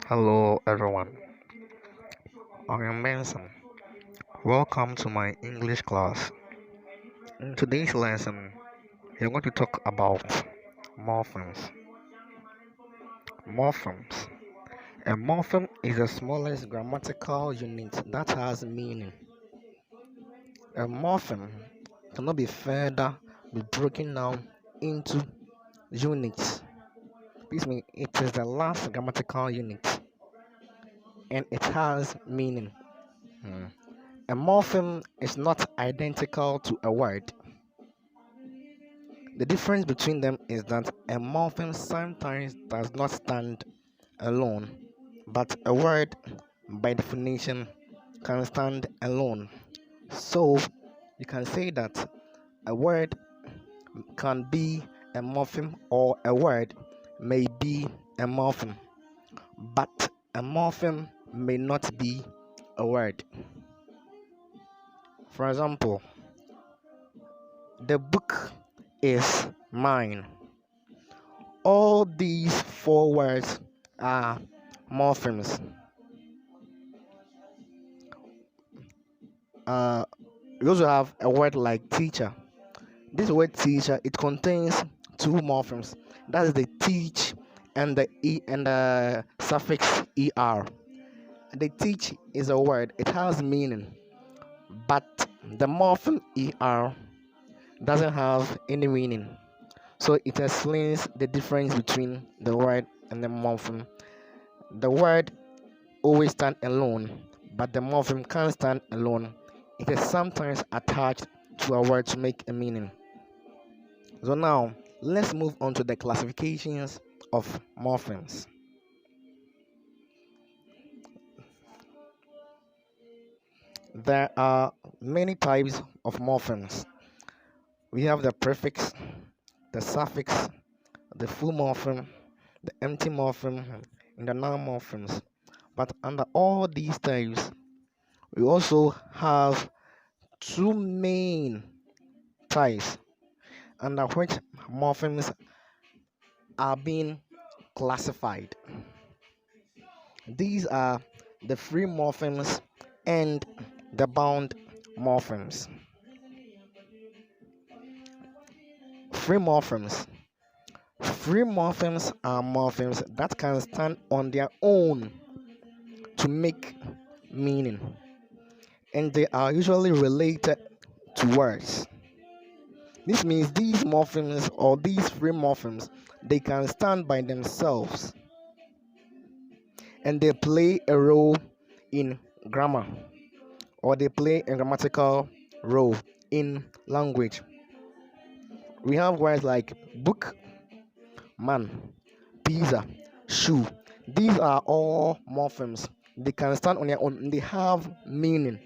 Hello everyone, I am Benson. Welcome to my English class. In today's lesson, we are going to talk about morphemes. Morphemes. A morpheme is the smallest grammatical unit that has meaning. A morpheme cannot be broken down into units. This means it is the last grammatical unit and it has meaning. Hmm. A morpheme is not identical to a word. The difference between them is that a morpheme sometimes does not stand alone, but a word, by definition, can stand alone. So, you can say that a word can be a morpheme or a word may be a morpheme, but a morpheme may not be a word. For example, the book is mine. All these four words are morphemes. Uh, we also have a word like teacher. This word teacher, it contains two morphemes. That is the teach and the e and the suffix er. The teach is a word; it has meaning, but the morpheme er doesn't have any meaning. So it explains the difference between the word and the morpheme. The word always stand alone, but the morpheme can't stand alone. It is sometimes attached to a word to make a meaning. So now let's move on to the classifications of morphemes. There are many types of morphemes. We have the prefix, the suffix, the full morpheme, the empty morpheme, and the noun morphemes. But under all these types, we also have two main types under which morphemes are being classified. These are the free morphemes and the bound morphemes. Free morphemes. Free morphemes are morphemes that can stand on their own to make meaning, and they are usually related to words. This means these morphemes or these free morphemes, they can stand by themselves and they play a role in grammar or they play a grammatical role in language. We have words like book, man, pizza, shoe. These are all morphemes. They can stand on their own. They have meaning.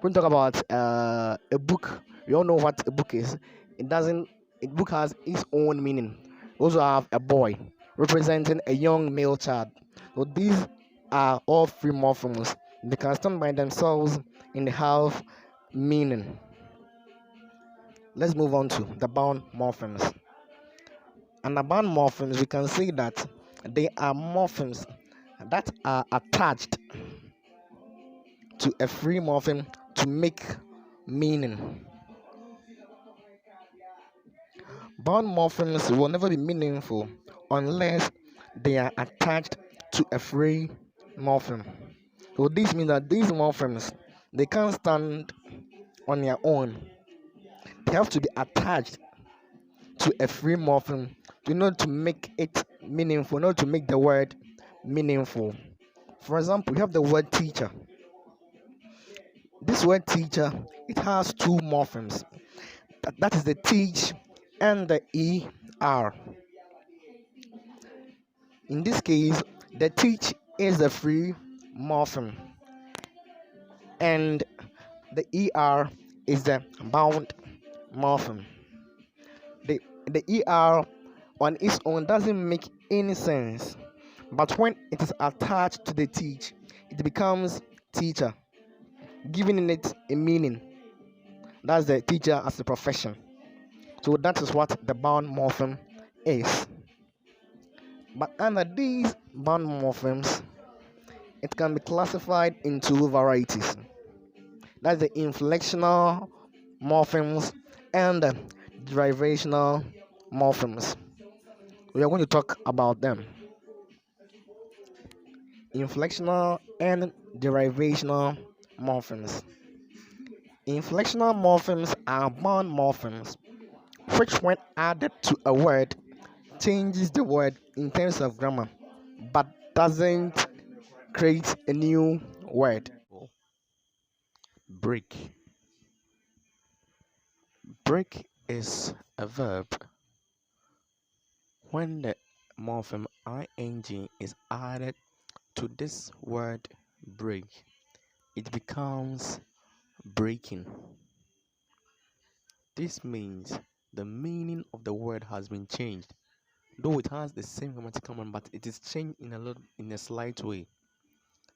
When we talk about a book, we all know what a book is. It doesn't. A book has its own meaning. We also have a boy representing a young male child. So these are all free morphemes. They can stand by themselves and they have meaning. Let's move on to the bound morphemes. And the bound morphemes, we can say that they are morphemes that are attached to a free morpheme to make meaning. Bound morphemes will never be meaningful unless they are attached to a free morpheme. So this means that these morphemes, they can't stand on their own. They have to be attached to a free morpheme in order to make it meaningful, in order to make the word meaningful. For example, we have the word teacher. This word teacher, it has two morphemes. That is the teach and the er. In this case, the teach is the free morpheme and the er is the bound morpheme. The er on its own doesn't make any sense, but when it is attached to the teach, it becomes teacher, giving it a meaning. That's the teacher as a profession. So that is what the bound morpheme is. But under these bond morphemes, it can be classified into varieties. That's the inflectional morphemes and the derivational morphemes. We are going to talk about them. Inflectional and derivational morphemes. Inflectional morphemes are bond morphemes, which, when added to a word, changes the word in terms of grammar, but doesn't create a new word. Break. Break is a verb. When the morpheme ing is added to this word break, it becomes breaking. This means the meaning of the word has been changed. Though it has the same grammatical meaning, but it is changed in a slight way.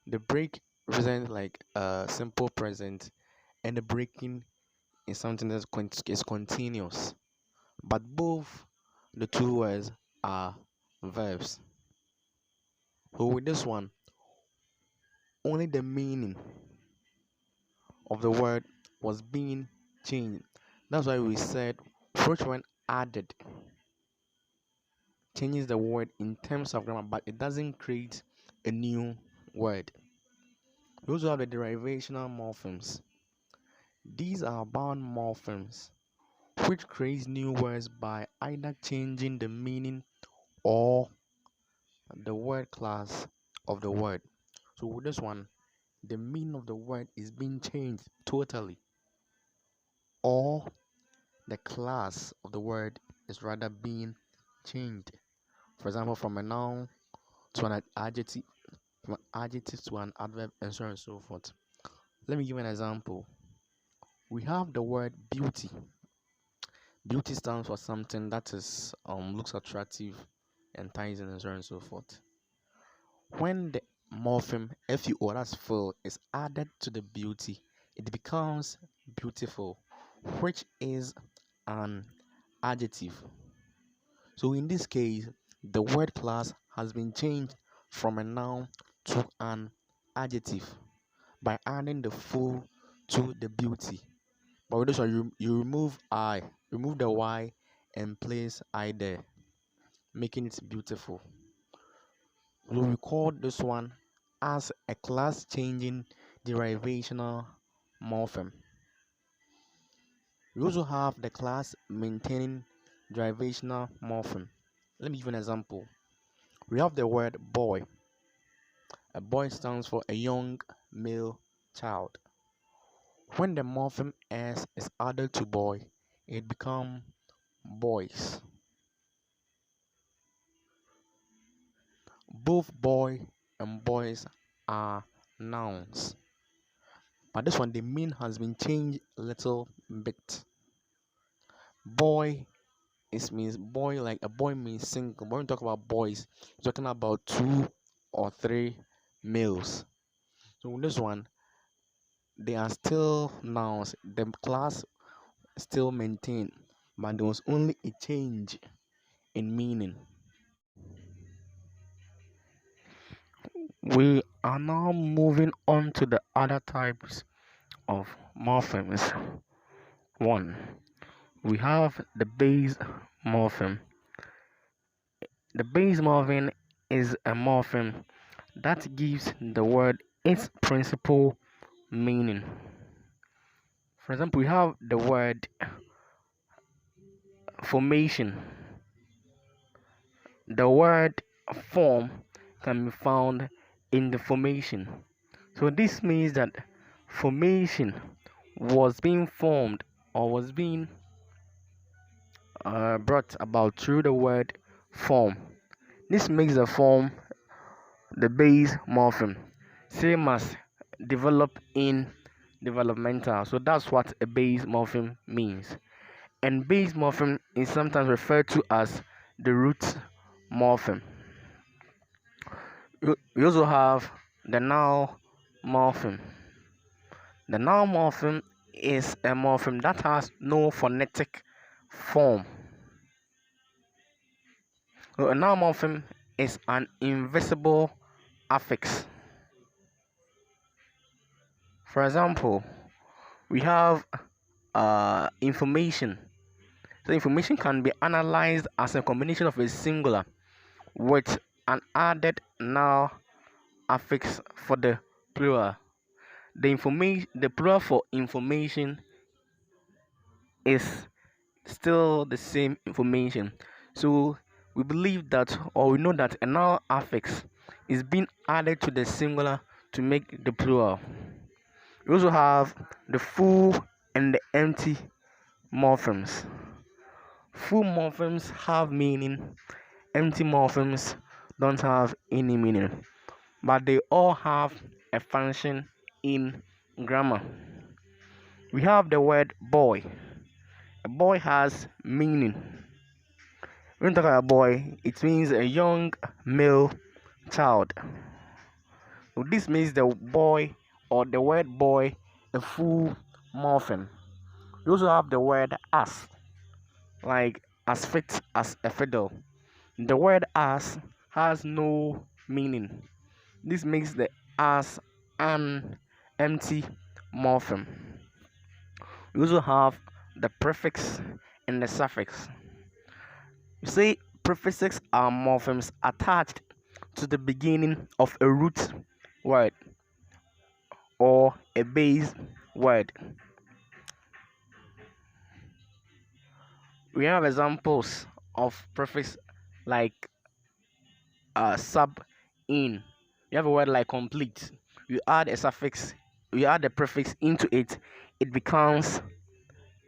The break represents like a simple present, and the breaking is something that is continuous. But both the two words are verbs. So with this one, only the meaning of the word was being changed. That's why we said which when added changes the word in terms of grammar, but it doesn't create a new word. We also have the derivational morphemes. These are bound morphemes which creates new words by either changing the meaning or the word class of the word. So with this one, the meaning of the word is being changed totally, or the class of the word is rather being changed. For example, from a noun to an adjective, from an adjective to an adverb, and so on and so forth. Let me give an example. We have the word beauty. Beauty stands for something that is looks attractive, enticing, and so on and so forth. When the morpheme FUO, that's full, is added to the beauty, it becomes beautiful, which is an adjective. So in this case, the word class has been changed from a noun to an adjective by adding the full to the beauty. But with this one, you remove I, remove the Y, and place I there, making it beautiful. So we call this one as a class changing derivational morpheme. We also have the class maintaining derivational morpheme. Let me give you an example. We have the word boy. A boy stands for a young male child. When the morpheme s is added to boy, it becomes boys. Both boy and boys are nouns. But this one, the meaning has been changed a little bit. Boy is means boy, like a boy means single. When we talk about boys, we're talking about 2 or 3 males. So with this one, they are still nouns. The class still maintained, but there was only a change in meaning. We are now moving on to the other types of morphemes. 1. We have the base morpheme. The base morpheme is a morpheme that gives the word its principal meaning. For example, we have the word formation. The word form can be found in the formation. So this means that formation was being formed or was being brought about through the word form. This makes the form the base morpheme, same as develop in developmental. So that's what a base morpheme means. And base morpheme is sometimes referred to as the root morpheme. We also have the null morpheme. The null morpheme is a morpheme that has no phonetic form. So a null morpheme is an invisible affix. For example, we have information. So information can be analyzed as a combination of a singular with an added noun affix for the plural. The plural for information is still the same information. So we believe that, or we know that a noun affix is being added to the singular to make the plural. We also have the full and the empty morphemes. Full morphemes have meaning, empty morphemes don't have any meaning, but they all have a function in grammar. We have the word boy. A boy has meaning. When we talk about boy, it means a young male child. So this makes the boy or the word boy a full morpheme. We also have the word as, like as fit as a fiddle. The word as has no meaning. This makes the as an empty morpheme. We also have the prefix and the suffix. You see, prefixes are morphemes attached to the beginning of a root word or a base word. We have examples of prefix like sub in. You have a word like complete. You add a suffix, you add a prefix into it, it becomes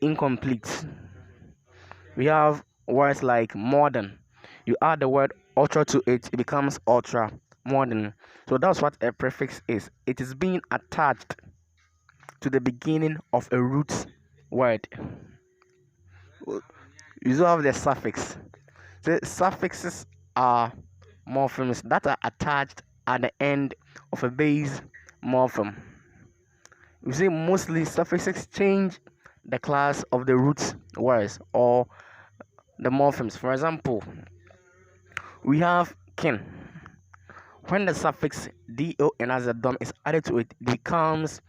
incomplete. We have words like modern. You add the word ultra to it, it becomes ultra modern. So that's what a prefix is. It is being attached to the beginning of a root word. You also have the suffix. The suffixes are morphemes that are attached at the end of a base morpheme. You see, mostly suffixes change the class of the root words or the morphemes. For example, we have kin. When the suffix do and as a dom is added to it, it becomes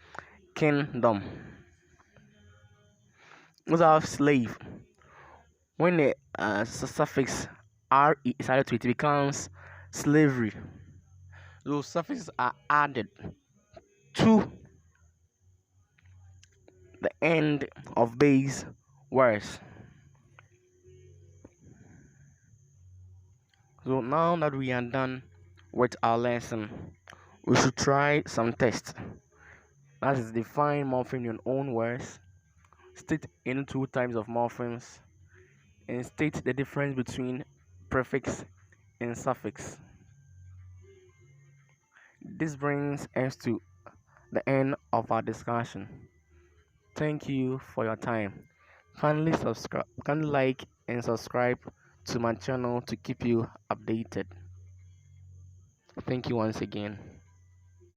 kingdom. We also have slave. When the suffix re is added to it, it becomes slavery. Those suffixes are added to the end of base words. So now that we are done with our lesson, we should try some tests. That is, define morpheme in your own words, state any two types of morphemes, and state the difference between prefix and suffix. This brings us to the end of our discussion. Thank you for your time. Kindly like and subscribe to my channel to keep you updated. Thank you once again.